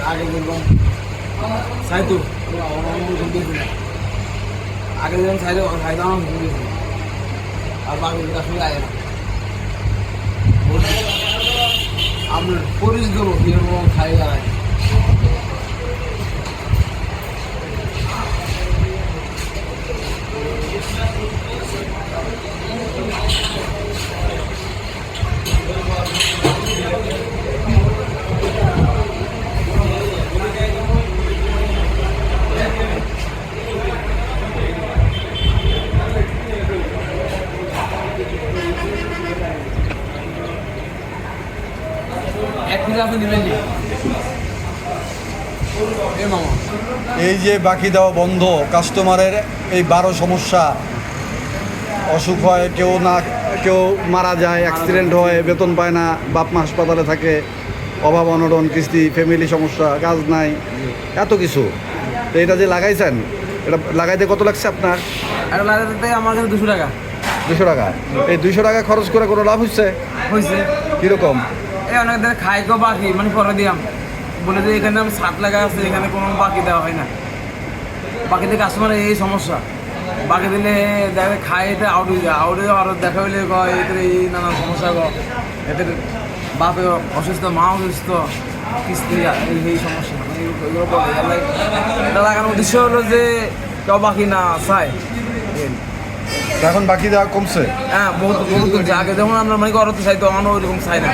আগে বললাম সাইতো আগে যেমন সাইতো সাইতো আমার আর বাকি আসলে আয় না আমরা পরিচিত লোক এরকম খাই আর এই যে বাকি দেওয়া বন্ধ, কাস্টমারের এই 12 সমস্যা, অসুখ হয়, কেউ মারা যায়, অ্যাক্সিডেন্ট হয়, বেতন পায় না, বাপ মা হাসপাতালে থাকে, অভাব অনটন, কিস্তি, ফ্যামিলি সমস্যা, কাজ নাই, এত কিছু। তো এটা যে লাগাইছেন, এটা লাগাইতে কত লাগছে আপনার? এটা লাগাতে আমার কাছে 200 টাকা। 200 টাকা? এই 200 টাকা খরচ করে কোনো লাভ হচ্ছে? কীরকম? এই অনেক দিন খাই গো বাকি মানে পরে দিয়াম বলে যে এখানে আমি 7 লাগা আছে, এখানে কোনো বাকি দেওয়া হয় না। বাকি দিয়ে কাস্টমারের এই সমস্যা, বাকি দিলে দেখে খাই এতে আউট হয়ে যায়, আউট হয়ে আরও দেখা হইলে এদের এই নানান সমস্যা এদের বাপে অসুস্থ, মা অসুস্থ, কিস্তি এই সমস্যা এগুলো বলে। এটা লাগানোর উদ্দেশ্য হলো যে কেউ বাকি না চায়। এখন বাকি দেওয়া কমছে? হ্যাঁ, বহুত বহুত কমছে। আগে যেমন আমরা মানে করতে চাইতো, আমরা ওইরকম চাই না।